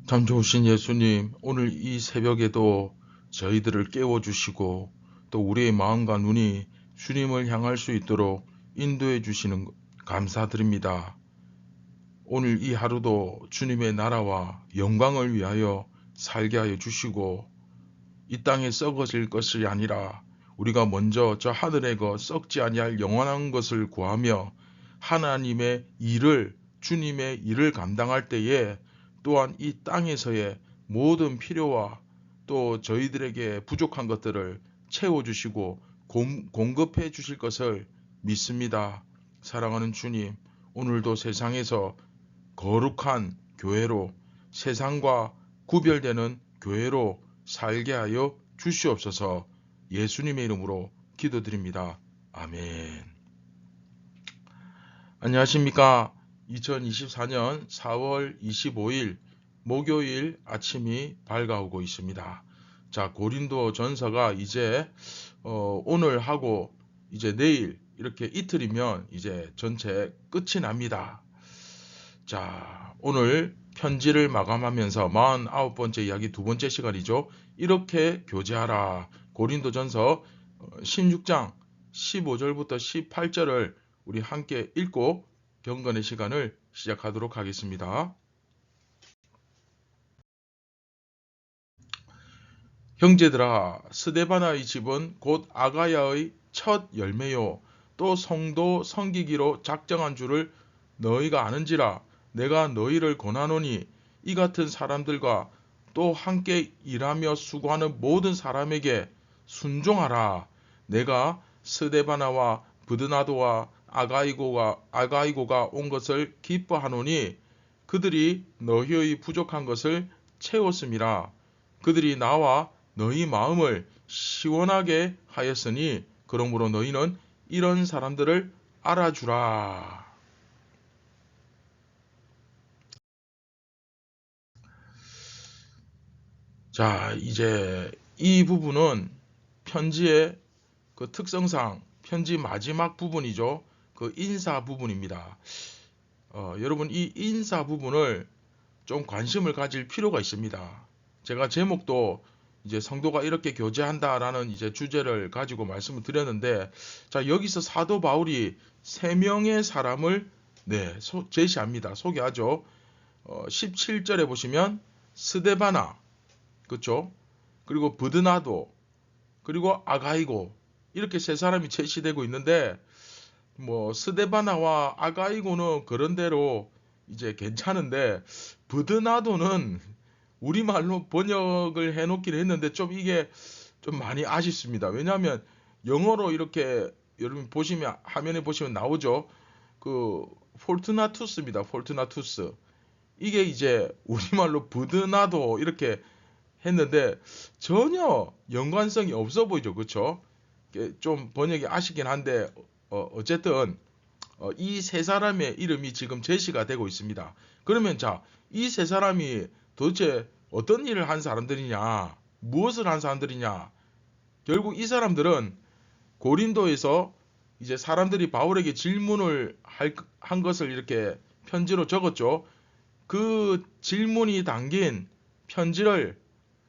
참 좋으신 예수님, 오늘 이 새벽에도 저희들을 깨워주시고 또 우리의 마음과 눈이 주님을 향할 수 있도록 인도해 주시는 것 감사드립니다. 오늘 이 하루도 주님의 나라와 영광을 위하여 살게 하여 주시고 이 땅에 썩어질 것이 아니라 우리가 먼저 저 하늘의 것 썩지 아니할 영원한 것을 구하며 하나님의 일을 주님의 일을 감당할 때에 또한 이 땅에서의 모든 필요와 또 저희들에게 부족한 것들을 채워주시고 공급해 주실 것을 믿습니다. 사랑하는 주님, 오늘도 세상에서 거룩한 교회로 세상과 구별되는 교회로 살게 하여 주시옵소서. 예수님의 이름으로 기도드립니다. 아멘. 안녕하십니까. 2024년 4월 25일 목요일 아침이 밝아오고 있습니다. 자, 고린도 전서가 이제 오늘 하고 이제 내일 이렇게 이틀이면 이제 전체 끝이 납니다. 자, 오늘 편지를 마감하면서 49번째 이야기 두 번째 시간이죠. 이렇게 교제하라. 고린도전서 16장 15절부터 18절을 우리 함께 읽고 경건의 시간을 시작하도록 하겠습니다. 형제들아, 스데바나의 집은 곧 아가야의 첫 열매요 또 성도 섬기기로 작정한 줄을 너희가 아는지라. 내가 너희를 권하노니 이 같은 사람들과 또 함께 일하며 수고하는 모든 사람에게 순종하라. 내가 스데바나와 브드나도와 아가이고가 온 것을 기뻐하노니 그들이 너희의 부족한 것을 채웠음이라. 그들이 나와 너희 마음을 시원하게 하였으니 그러므로 너희는 이런 사람들을 알아주라. 자, 이제 이 부분은 편지의 그 특성상 편지 마지막 부분이죠. 그 인사 부분입니다. 여러분, 이 인사 부분을 좀 관심을 가질 필요가 있습니다. 제가 제목도 이제 성도가 이렇게 교제한다라는 이제 주제를 가지고 말씀을 드렸는데, 자, 여기서 사도 바울이 세 명의 사람을 제시합니다. 소개하죠. 17절에 보시면 스데바나, 그렇죠? 그리고 브드나도, 그리고 아가이고, 이렇게 세 사람이 제시되고 있는데, 뭐 스데바나와 아가이고는 그런대로 이제 괜찮은데 브드나도는 우리말로 번역을 해놓기를 했는데 좀 이게 좀 많이 아쉽습니다. 왜냐하면 영어로 이렇게 여러분 보시면 화면에 보시면 나오죠. 그 폴트나투스입니다. 폴트나투스. 이게 이제 우리말로 브드나도 이렇게 했는데 전혀 연관성이 없어 보이죠. 그렇죠? 좀 번역이 아쉽긴 한데 어쨌든 이 세 사람의 이름이 지금 제시가 되고 있습니다. 그러면 자, 이 세 사람이 도대체 어떤 일을 한 사람들이냐, 무엇을 한 사람들이냐. 결국 이 사람들은 고린도에서 이제 사람들이 바울에게 질문을 한 것을 이렇게 편지로 적었죠. 그 질문이 담긴 편지를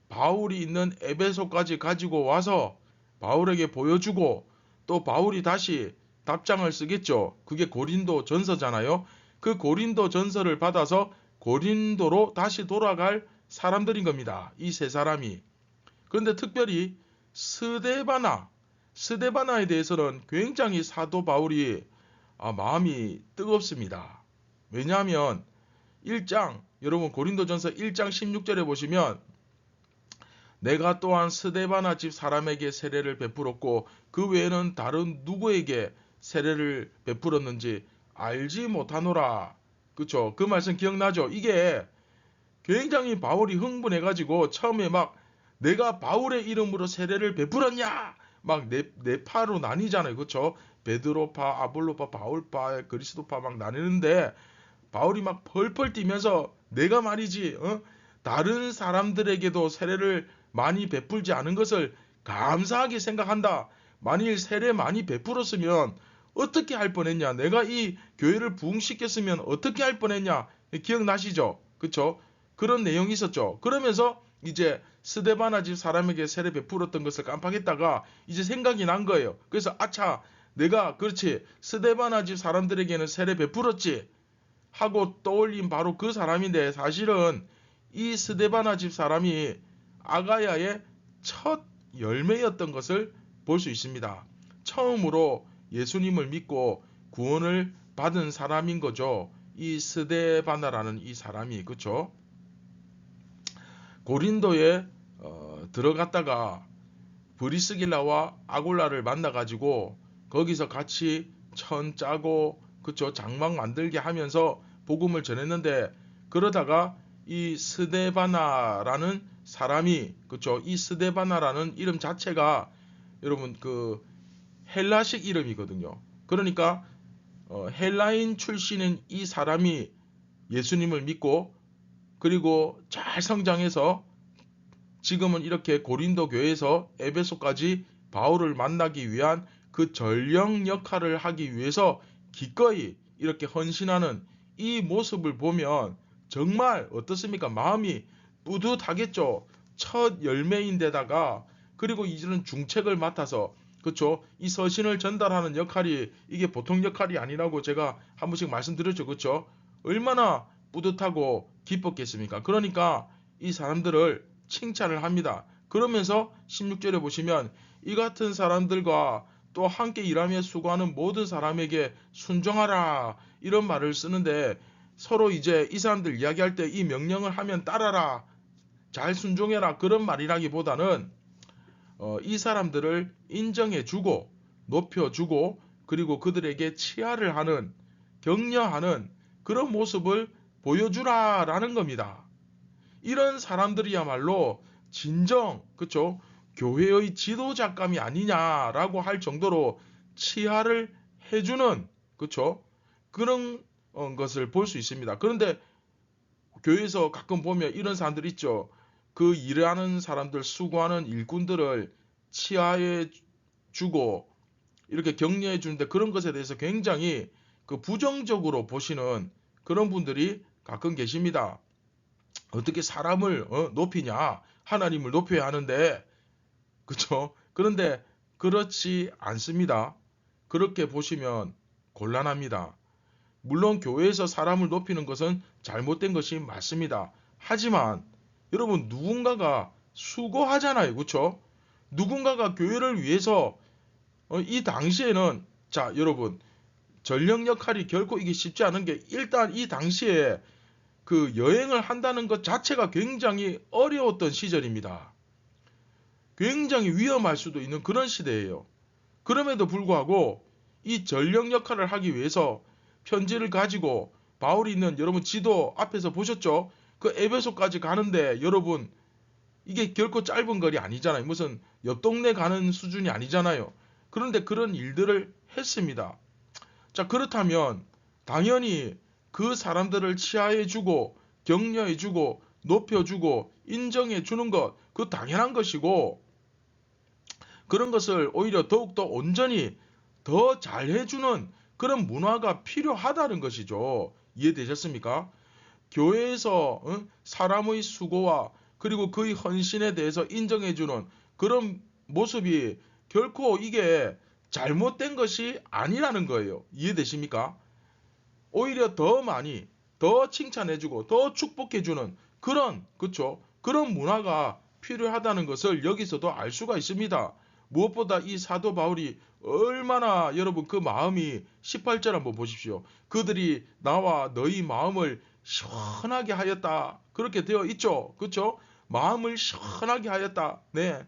바울이 있는 에베소까지 가지고 와서 바울에게 보여주고 또 바울이 다시 답장을 쓰겠죠. 그게 고린도 전서잖아요. 그 고린도 전서를 받아서 고린도로 다시 돌아갈 사람들인 겁니다. 이 세 사람이. 그런데 특별히 스데바나에 대해서는 굉장히 사도 바울이 마음이 뜨겁습니다. 왜냐하면 1장, 여러분 고린도전서 1장 16절에 보시면 내가 또한 스데바나 집 사람에게 세례를 베풀었고 그 외에는 다른 누구에게 세례를 베풀었는지 알지 못하노라. 그쵸? 그 말씀 기억나죠? 이게 굉장히 바울이 흥분해가지고 처음에 막 내가 바울의 이름으로 세례를 베풀었냐? 막 네 파로 나뉘잖아요. 그쵸? 베드로파, 아볼로파, 바울파, 그리스도파 막 나뉘는데 바울이 막 펄펄 뛰면서 내가 말이지 다른 사람들에게도 세례를 많이 베풀지 않은 것을 감사하게 생각한다. 만일 세례 많이 베풀었으면 어떻게 할 뻔했냐. 내가 이 교회를 부흥시켰으면 어떻게 할 뻔했냐. 기억나시죠? 그쵸? 그런 내용이 있었죠. 그러면서 이제 스데바나 집 사람에게 세례 베풀었던 것을 깜빡했다가 이제 생각이 난 거예요. 그래서 아차, 내가 그렇지 스데바나 집 사람들에게는 세례 베풀었지 하고 떠올린 바로 그 사람인데, 사실은 이 스데바나 집 사람이 아가야의 첫 열매였던 것을 볼 수 있습니다. 처음으로 예수님을 믿고 구원을 받은 사람인 거죠. 이 스데바나라는 이 사람이. 그쵸? 고린도에 들어갔다가 브리스길라와 아굴라를 만나가지고 거기서 같이 천 짜고 그쵸, 장막 만들게 하면서 복음을 전했는데, 그러다가 이 스데바나라는 사람이, 그쵸, 이 스데바나라는 이름 자체가 여러분 그 헬라식 이름이거든요. 그러니까 헬라인 출신인 이 사람이 예수님을 믿고 그리고 잘 성장해서 지금은 이렇게 고린도 교회에서 에베소까지 바울을 만나기 위한 그 전령 역할을 하기 위해서 기꺼이 이렇게 헌신하는 이 모습을 보면 정말 어떻습니까? 마음이 뿌듯하겠죠. 첫 열매인데다가 그리고 이제는 중책을 맡아서, 그렇죠? 이 서신을 전달하는 역할이 이게 보통 역할이 아니라고 제가 한 번씩 말씀드렸죠. 그렇죠? 얼마나 뿌듯하고 기뻤겠습니까? 그러니까 이 사람들을 칭찬을 합니다. 그러면서 16절에 보시면 이 같은 사람들과 또 함께 일하며 수고하는 모든 사람에게 순종하라, 이런 말을 쓰는데, 서로 이제 이 사람들 이야기할 때 이 명령을 하면 따라라, 잘 순종해라, 그런 말이라기보다는 이 사람들을 인정해주고 높여주고 그리고 그들에게 치하를 하는, 격려하는 그런 모습을 보여주라라는 겁니다. 이런 사람들이야말로 진정, 그쵸, 교회의 지도자감이 아니냐라고 할 정도로 치하를 해주는, 그쵸, 그런 것을 볼 수 있습니다. 그런데 교회에서 가끔 보면 이런 사람들 있죠. 그 일하는 사람들, 수고하는 일꾼들을 치하해 주고 이렇게 격려해 주는데, 그런 것에 대해서 굉장히 그 부정적으로 보시는 그런 분들이 가끔 계십니다. 어떻게 사람을 높이냐? 하나님을 높여야 하는데, 그쵸? 그런데 그렇지 않습니다. 그렇게 보시면 곤란합니다. 물론 교회에서 사람을 높이는 것은 잘못된 것이 맞습니다. 하지만 여러분, 누군가가 수고하잖아요. 그쵸? 누군가가 교회를 위해서 이 당시에는, 자 여러분, 전령 역할이 결코 이게 쉽지 않은 게, 일단 이 당시에 그 여행을 한다는 것 자체가 굉장히 어려웠던 시절입니다. 굉장히 위험할 수도 있는 그런 시대예요. 그럼에도 불구하고 이 전령 역할을 하기 위해서 편지를 가지고 바울이 있는, 여러분 지도 앞에서 보셨죠? 그 에베소까지 가는데 여러분 이게 결코 짧은 거리 아니잖아요. 무슨 옆 동네 가는 수준이 아니잖아요. 그런데 그런 일들을 했습니다. 자, 그렇다면 당연히 그 사람들을 치하해주고 격려해주고 높여주고 인정해주는 것, 그 당연한 것이고, 그런 것을 오히려 더욱더 온전히 더 잘해주는 그런 문화가 필요하다는 것이죠. 이해되셨습니까? 교회에서 사람의 수고와 그리고 그의 헌신에 대해서 인정해주는 그런 모습이 결코 이게 잘못된 것이 아니라는 거예요. 이해되십니까? 오히려 더 많이 더 칭찬해주고 더 축복해주는 그런 그쵸? 그런 문화가 필요하다는 것을 여기서도 알 수가 있습니다. 무엇보다 이 사도 바울이 얼마나 여러분 그 마음이 18절 한번 보십시오. 그들이 나와 너희 마음을 시원하게 하였다. 그렇게 되어 있죠. 그쵸? 마음을 시원하게 하였다. 네.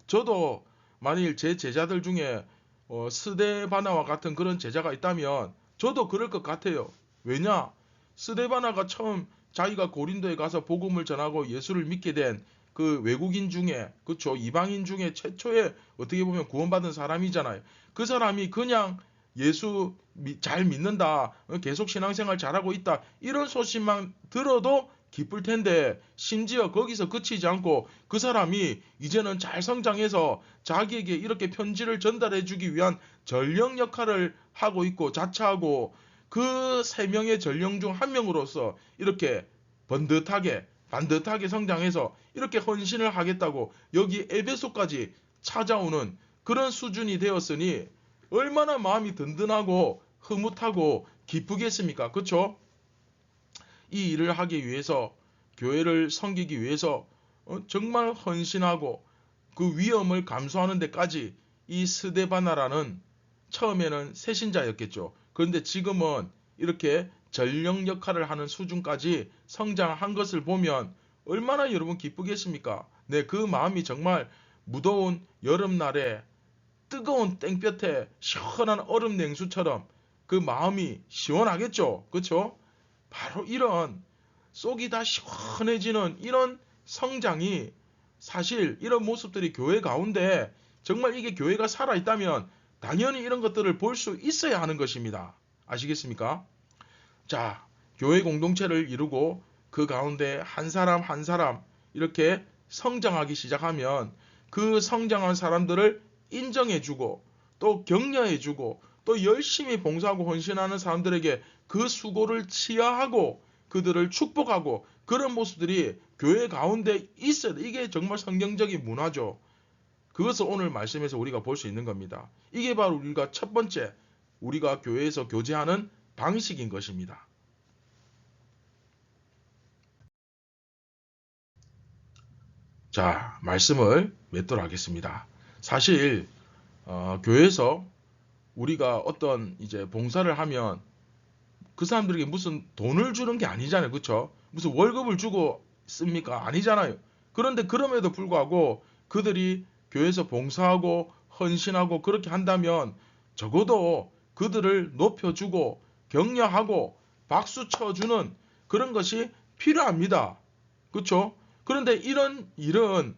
저도 만일 제 제자들 중에 스데바나와 같은 그런 제자가 있다면 저도 그럴 것 같아요. 왜냐? 스데바나가 처음 자기가 고린도에 가서 복음을 전하고 예수를 믿게 된 그 외국인 중에 그쵸 이방인 중에 최초의 어떻게 보면 구원받은 사람이잖아요. 그 사람이 그냥 예수 잘 믿는다, 계속 신앙생활 잘하고 있다 이런 소식만 들어도 기쁠 텐데 심지어 거기서 그치지 않고 그 사람이 이제는 잘 성장해서 자기에게 이렇게 편지를 전달해 주기 위한 전령 역할을 하고 있고 자처하고 그 세 명의 전령 중 한 명으로서 이렇게 번듯하게 반듯하게 성장해서 이렇게 헌신을 하겠다고 여기 에베소까지 찾아오는 그런 수준이 되었으니 얼마나 마음이 든든하고 흐뭇하고 기쁘겠습니까? 그쵸? 이 일을 하기 위해서 교회를 섬기기 위해서 정말 헌신하고 그 위험을 감수하는 데까지 이 스데바나라는 처음에는 새신자였겠죠. 그런데 지금은 이렇게 전령 역할을 하는 수준까지 성장한 것을 보면 얼마나 여러분 기쁘겠습니까? 네, 그 마음이 정말 무더운 여름날에 뜨거운 땡볕에 시원한 얼음 냉수처럼 그 마음이 시원하겠죠. 그렇죠? 바로 이런 속이 다 시원해지는 이런 성장이 사실 이런 모습들이 교회 가운데 정말 이게 교회가 살아있다면 당연히 이런 것들을 볼 수 있어야 하는 것입니다. 아시겠습니까? 자, 교회 공동체를 이루고 그 가운데 한 사람 한 사람 이렇게 성장하기 시작하면 그 성장한 사람들을 인정해주고 또 격려해주고 또 열심히 봉사하고 헌신하는 사람들에게 그 수고를 치하하고 그들을 축복하고 그런 모습들이 교회 가운데 있어야 돼. 이게 정말 성경적인 문화죠. 그것을 오늘 말씀에서 우리가 볼 수 있는 겁니다. 이게 바로 우리가 첫 번째 우리가 교회에서 교제하는 방식인 것입니다. 자, 말씀을 맺도록 하겠습니다. 사실 교회에서 우리가 어떤 이제 봉사를 하면 그 사람들에게 무슨 돈을 주는 게 아니잖아요. 그렇죠? 무슨 월급을 주고 씁니까? 아니잖아요. 그런데 그럼에도 불구하고 그들이 교회에서 봉사하고 헌신하고 그렇게 한다면 적어도 그들을 높여주고 격려하고 박수 쳐주는 그런 것이 필요합니다. 그렇죠? 그런데 이런 일은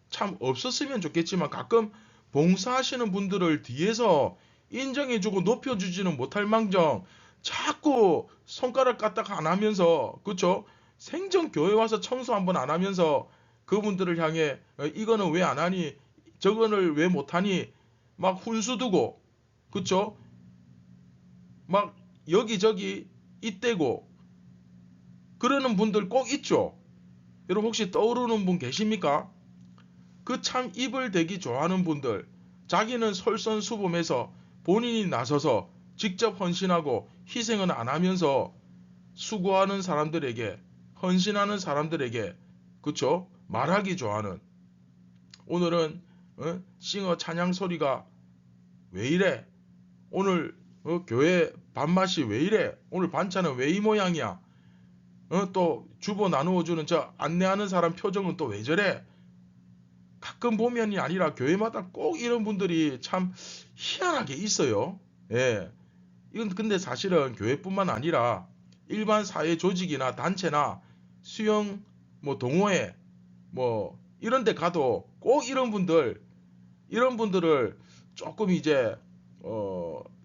참 없었으면 좋겠지만 가끔 봉사하시는 분들을 뒤에서 인정해주고 높여주지는 못할 망정 자꾸 손가락 까딱 안 하면서 그쵸? 생전 교회 와서 청소 한번 안 하면서 그분들을 향해 이거는 왜 안 하니 저거를 왜 못하니 막 훈수 두고 그쵸? 막 여기저기 잇대고 그러는 분들 꼭 있죠. 여러분 혹시 떠오르는 분 계십니까? 그 참 입을 대기 좋아하는 분들 자기는 솔선수범해서 본인이 나서서 직접 헌신하고 희생은 안 하면서 수고하는 사람들에게 헌신하는 사람들에게 그쵸? 말하기 좋아하는 오늘은 싱어 찬양 소리가 왜 이래? 오늘 교회 밥맛이 왜 이래? 오늘 반찬은 왜 이 모양이야? 또 주보 나누어주는 저 안내하는 사람 표정은 또 왜 저래? 가끔 보면이 아니라 교회마다 꼭 이런 분들이 참 희한하게 있어요. 예. 이건 근데 사실은 교회뿐만 아니라 일반 사회 조직이나 단체나 수영 뭐 동호회 뭐 이런 데 가도 꼭 이런 분들을 조금 이제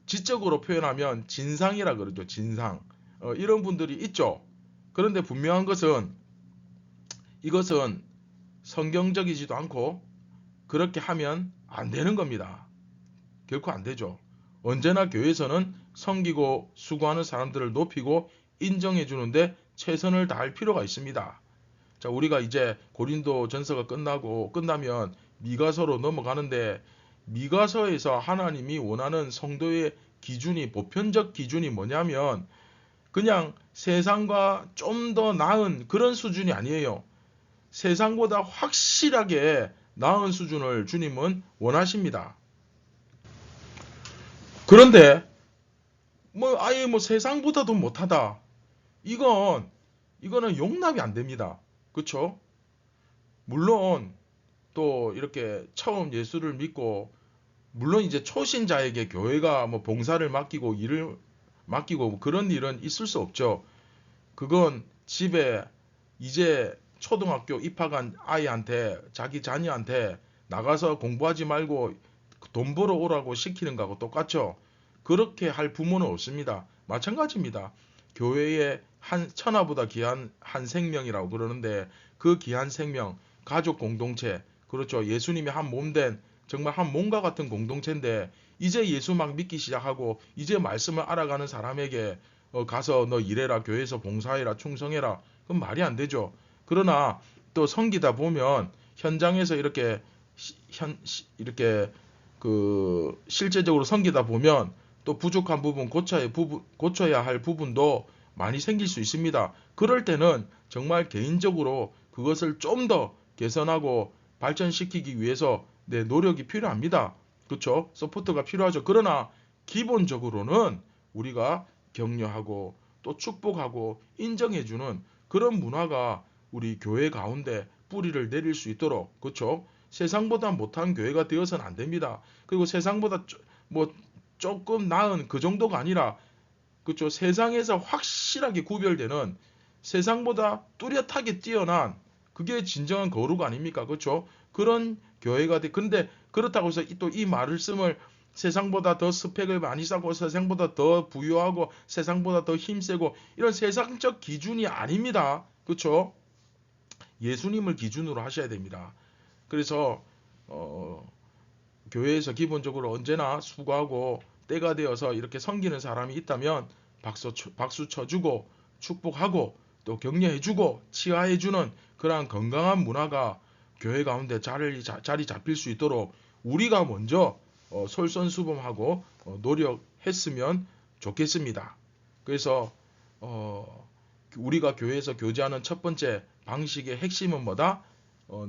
지적으로 표현하면 진상이라 그러죠. 진상. 이런 분들이 있죠. 그런데 분명한 것은 이것은 성경적이지도 않고 그렇게 하면 안 되는 겁니다. 결코 안 되죠. 언제나 교회에서는 섬기고 수고하는 사람들을 높이고 인정해 주는데 최선을 다할 필요가 있습니다. 자, 우리가 이제 고린도 전서가 끝나면 미가서로 넘어가는데 미가서에서 하나님이 원하는 성도의 기준이, 보편적 기준이 뭐냐면 그냥 세상과 좀 더 나은 그런 수준이 아니에요. 세상보다 확실하게 나은 수준을 주님은 원하십니다. 그런데 아예 세상보다도 못하다. 이거는 용납이 안 됩니다. 그렇죠? 물론 또 이렇게 처음 예수를 믿고, 물론 이제 초신자에게 교회가 봉사를 맡기고 일을 맡기고 그런 일은 있을 수 없죠. 그건 집에 이제 초등학교 입학한 아이한테, 자기 자녀한테 나가서 공부하지 말고 돈 벌어 오라고 시키는 거하고 똑같죠. 그렇게 할 부모는 없습니다. 마찬가지입니다. 교회에 천하보다 귀한 한 생명이라고 그러는데, 그 귀한 생명, 가족 공동체, 그렇죠. 예수님이 한 몸된 정말 한 몸과 같은 공동체인데, 이제 예수 막 믿기 시작하고 이제 말씀을 알아가는 사람에게 가서 너 일해라, 교회에서 봉사해라, 충성해라, 그건 말이 안 되죠. 그러나 또 섬기다 보면 현장에서 이렇게 실제적으로 섬기다 보면 또 부족한 부분, 고쳐야 할 부분도 많이 생길 수 있습니다. 그럴 때는 정말 개인적으로 그것을 좀 더 개선하고 발전시키기 위해서 내 노력이 필요합니다. 그렇죠? 서포트가 필요하죠. 그러나 기본적으로는 우리가 격려하고 또 축복하고 인정해주는 그런 문화가 우리 교회 가운데 뿌리를 내릴 수 있도록, 그렇죠? 세상보다 못한 교회가 되어서는 안 됩니다. 그리고 세상보다 조금 나은 그 정도가 아니라, 그렇죠? 세상에서 확실하게 구별되는, 세상보다 뚜렷하게 뛰어난, 그게 진정한 거룩 아닙니까? 그렇죠? 그런 교회가 돼. 근데 그렇다고 해서 또 이 말씀을 세상보다 더 스펙을 많이 쌓고 세상보다 더 부유하고 세상보다 더 힘세고 이런 세상적 기준이 아닙니다. 그렇죠? 예수님을 기준으로 하셔야 됩니다. 그래서 교회에서 기본적으로 언제나 수고하고 때가 되어서 이렇게 섬기는 사람이 있다면 박수 쳐주고 축복하고 또 격려해주고 치하해주는 그러한 건강한 문화가 교회 가운데 자리 잡힐 수 있도록 우리가 먼저 솔선수범하고 노력했으면 좋겠습니다. 그래서 우리가 교회에서 교제하는 첫 번째 방식의 핵심은 뭐다?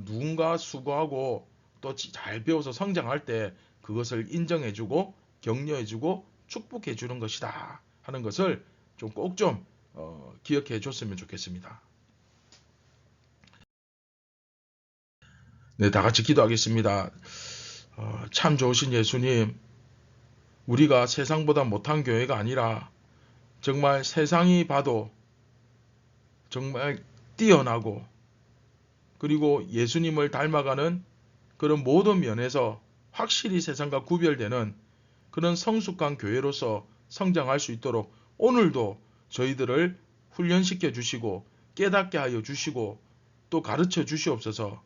누군가 수고하고 또 잘 배워서 성장할 때 그것을 인정해주고 격려해주고 축복해주는 것이다 하는 것을 꼭 좀 기억해 줬으면 좋겠습니다. 네, 다 같이 기도하겠습니다. 참 좋으신 예수님, 우리가 세상보다 못한 교회가 아니라 정말 세상이 봐도 정말 뛰어나고, 그리고 예수님을 닮아가는 그런 모든 면에서 확실히 세상과 구별되는 그런 성숙한 교회로서 성장할 수 있도록 오늘도 저희들을 훈련시켜 주시고 깨닫게 하여 주시고 또 가르쳐 주시옵소서.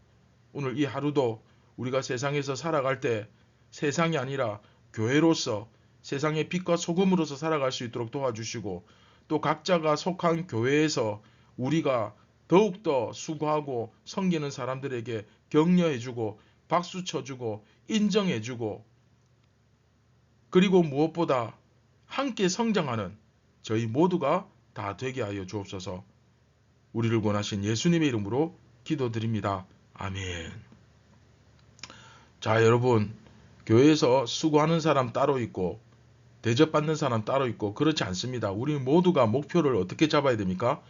오늘 이 하루도 우리가 세상에서 살아갈 때 세상이 아니라 교회로서 세상의 빛과 소금으로서 살아갈 수 있도록 도와주시고, 또 각자가 속한 교회에서 우리가 더욱더 수고하고 섬기는 사람들에게 격려해주고 박수 쳐주고 인정해주고, 그리고 무엇보다 함께 성장하는 저희 모두가 다 되게 하여 주옵소서. 우리를 권하신 예수님의 이름으로 기도드립니다. 아멘. 자, 여러분, 교회에서 수고하는 사람 따로 있고 대접받는 사람 따로 있고 그렇지 않습니다. 우리 모두가 목표를 어떻게 잡아야 됩니까?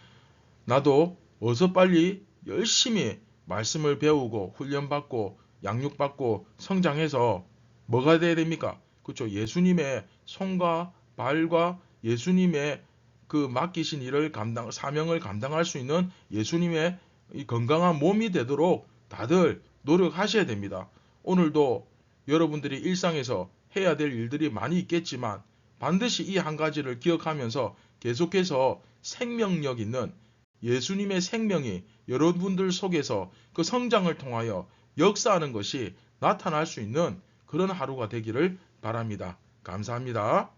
나도 어서 빨리 열심히 말씀을 배우고 훈련받고 양육받고 성장해서 뭐가 돼야 됩니까? 그렇죠. 예수님의 손과 발과 예수님의 그 맡기신 일을 사명을 감당할 수 있는 예수님의 이 건강한 몸이 되도록 다들 노력하셔야 됩니다. 오늘도 여러분들이 일상에서 해야 될 일들이 많이 있겠지만 반드시 이 한 가지를 기억하면서 계속해서 생명력 있는 예수님의 생명이 여러분들 속에서 그 성장을 통하여 역사하는 것이 나타날 수 있는 그런 하루가 되기를 바랍니다. 감사합니다.